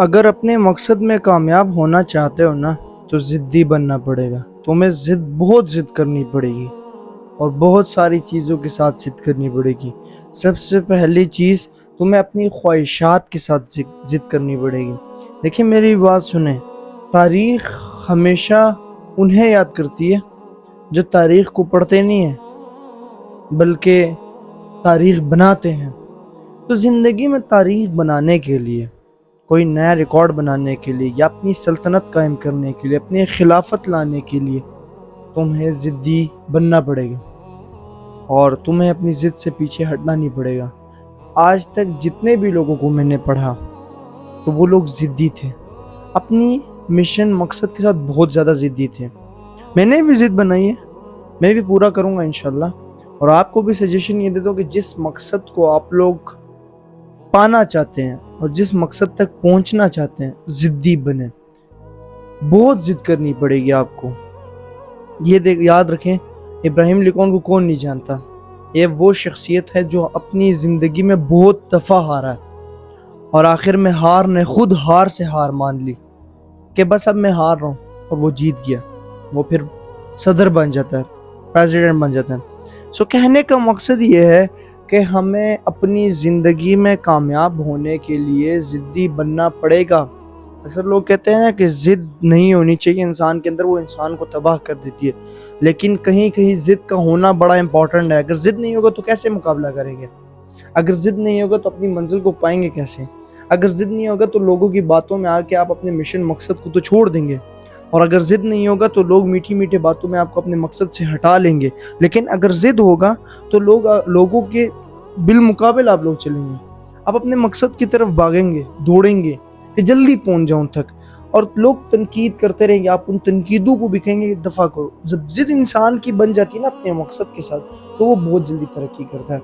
اگر اپنے مقصد میں کامیاب ہونا چاہتے ہو نا تو ضدی بننا پڑے گا. تمہیں بہت ضد کرنی پڑے گی اور بہت ساری چیزوں کے ساتھ ضد کرنی پڑے گی. سب سے پہلی چیز تمہیں اپنی خواہشات کے ساتھ ضد کرنی پڑے گی. دیکھیں میری بات سنیں، تاریخ ہمیشہ انہیں یاد کرتی ہے جو تاریخ کو پڑھتے نہیں ہیں بلکہ تاریخ بناتے ہیں. تو زندگی میں تاریخ بنانے کے لیے، کوئی نیا ریکارڈ بنانے کے لیے یا اپنی سلطنت قائم کرنے کے لیے، اپنی خلافت لانے کے لیے تمہیں ضدی بننا پڑے گا اور تمہیں اپنی ضد سے پیچھے ہٹنا نہیں پڑے گا. آج تک جتنے بھی لوگوں کو میں نے پڑھا تو وہ لوگ ضدی تھے، اپنی مشن مقصد کے ساتھ بہت زیادہ ضدی تھے. میں نے بھی ضد بنائی ہے، میں بھی پورا کروں گا انشاءاللہ. اور آپ کو بھی سجیشن یہ دیتا ہوں کہ جس مقصد کو آپ لوگ پانا چاہتے ہیں اور جس مقصد تک پہنچنا چاہتے ہیں، ضدی بنیں. بہت ضد کرنی پڑے گی آپ کو. یہ یاد رکھیں، ابراہیم لنکن کو کون نہیں جانتا؟ یہ وہ شخصیت ہے جو اپنی زندگی میں بہت دفعہ ہارا ہے اور آخر میں خود ہار سے ہار مان لی کہ بس اب میں ہار رہا ہوں، اور وہ جیت گیا. وہ پھر صدر بن جاتا ہے، پریزیڈنٹ بن جاتا ہے. سو کہنے کا مقصد یہ ہے کہ ہمیں اپنی زندگی میں کامیاب ہونے کے لیے ضدی بننا پڑے گا. اکثر لوگ کہتے ہیں کہ ضد نہیں ہونی چاہیے انسان کے اندر، وہ انسان کو تباہ کر دیتی ہے. لیکن کہیں کہیں ضد کا ہونا بڑا امپورٹنٹ ہے. اگر ضد نہیں ہوگا تو کیسے مقابلہ کریں گے؟ اگر ضد نہیں ہوگا تو اپنی منزل کو پائیں گے کیسے؟ اگر ضد نہیں ہوگا تو لوگوں کی باتوں میں آ کے آپ اپنے مشن مقصد کو تو چھوڑ دیں گے. اور اگر ضد نہیں ہوگا تو لوگ میٹھی میٹھے باتوں میں آپ کو اپنے مقصد سے ہٹا لیں گے. لیکن اگر ضد ہوگا تو لوگوں کے بالمقابل آپ لوگ چلیں گے. آپ اپنے مقصد کی طرف بھاگیں گے، دوڑیں گے کہ جلدی پہنچ جاؤں تک. اور لوگ تنقید کرتے رہیں گے، آپ ان تنقیدوں کو بھی کہیں گے دفع کرو. جب ضد انسان کی بن جاتی ہے نا اپنے مقصد کے ساتھ، تو وہ بہت جلدی ترقی کرتا ہے.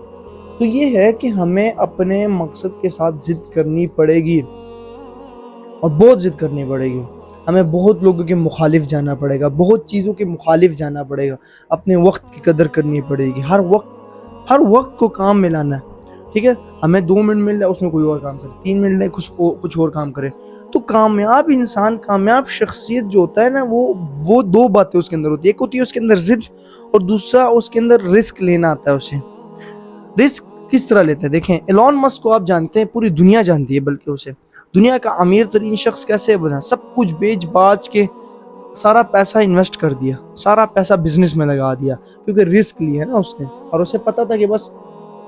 تو یہ ہے کہ ہمیں اپنے مقصد کے ساتھ ضد کرنی پڑے گی اور بہت ضد کرنی پڑے گی. ہمیں بہت لوگوں کے مخالف جانا پڑے گا، بہت چیزوں کے مخالف جانا پڑے گا. اپنے وقت کی قدر کرنی پڑے گی. ہر وقت کو کام میں لانا ہے. ٹھیک ہے، ہمیں 2 منٹ مل رہا ہے، اس میں کوئی اور کام کرے. 3 منٹ لے کچھ اور کام کرے. تو کامیاب انسان، کامیاب شخصیت جو ہوتا ہے نا، وہ 2 باتیں اس کے اندر ہوتی ہے. ایک ہوتی ہے اس کے اندر ضد، اور دوسرا اس کے اندر رسک لینا آتا ہے. اسے رسک کس طرح لیتے ہیں؟ دیکھیں ایلون مسک کو آپ جانتے ہیں، پوری دنیا جانتی ہے. بلکہ اسے دنیا کا امیر ترین شخص کیسے بنا؟ سب کچھ بیچ باچ کے سارا پیسہ انویسٹ کر دیا، سارا پیسہ بزنس میں لگا دیا، کیونکہ رسک لیا نا اس نے. اور اسے پتا تھا کہ بس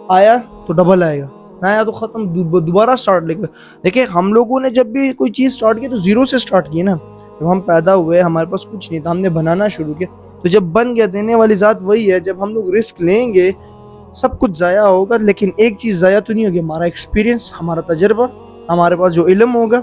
آیا تو ڈبل آئے گا، نہ آیا تو ختم، دوبارہ سٹارٹ لے کر. دیکھیں ہم لوگوں نے جب بھی کوئی چیز سٹارٹ کی تو 0 سے سٹارٹ کی نا. جب ہم پیدا ہوئے ہمارے پاس کچھ نہیں تھا، ہم نے بنانا شروع کیا، تو جب بن گیا دینے والی ذات وہی ہے. جب ہم لوگ رسک لیں گے سب کچھ ضائع ہوگا، لیکن ایک چیز ضائع تو نہیں ہوگی، ہمارا ایکسپیرینس، ہمارا تجربہ، ہمارے پاس جو علم ہوگا،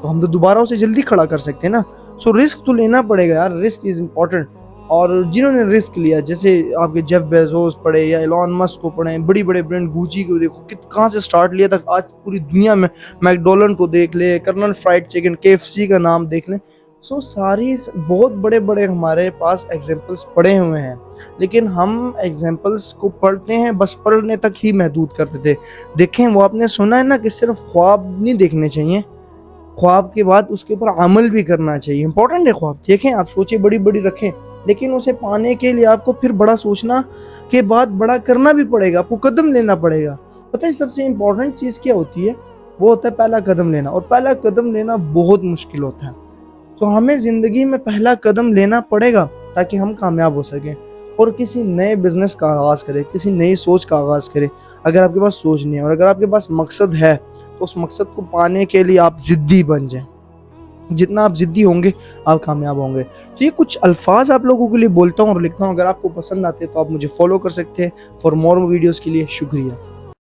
تو ہم تو دوبارہ اسے جلدی کھڑا کر سکتے ہیں نا. سو رسک تو لینا پڑے گا یار، رسک از امپورٹنٹ. اور جنہوں نے رسک لیا، جیسے آپ کے جیف بیزوس پڑھے یا ایلون مسک کو پڑھیں، بڑی بڑے برانڈ گوچی کو دیکھو کہاں سے سٹارٹ لیا تک آج پوری دنیا میں. میکڈونلڈ کو دیکھ لیں، کرنل فرائڈ چکن، KFC کا نام دیکھ لیں. سو ساری بہت بڑے ہمارے پاس ایگزامپلس پڑے ہوئے ہیں، لیکن ہم ایگزامپلس کو پڑھتے ہیں بس پڑھنے تک ہی محدود کرتے تھے. دیکھیں وہ آپ نے سنا ہے نا کہ صرف خواب نہیں دیکھنے چاہیے، خواب کے بعد اس کے اوپر عمل بھی کرنا چاہیے. امپورٹنٹ ہے خواب. دیکھیں آپ سوچیں بڑی رکھیں، لیکن اسے پانے کے لیے آپ کو پھر بڑا سوچنا کے بعد بڑا کرنا بھی پڑے گا، آپ کو قدم لینا پڑے گا. پتہ ہے سب سے امپورٹنٹ چیز کیا ہوتی ہے؟ وہ ہوتا ہے پہلا قدم لینا. اور پہلا قدم لینا بہت مشکل ہوتا ہے. تو ہمیں زندگی میں پہلا قدم لینا پڑے گا تاکہ ہم کامیاب ہو سکیں اور کسی نئے بزنس کا آغاز کریں، کسی نئی سوچ کا آغاز کریں. اگر آپ کے پاس سوچ نہیں ہے اور اگر آپ کے پاس مقصد ہے تو اس مقصد کو پانے کے لیے آپ ضدی بن جائیں. جتنا آپ ضدی ہوں گے آپ کامیاب ہوں گے. تو یہ کچھ الفاظ آپ لوگوں کے لیے بولتا ہوں اور لکھتا ہوں. اگر آپ کو پسند آتے ہیں تو آپ مجھے فالو کر سکتے ہیں. فار مور ویڈیوز کے لیے شکریہ.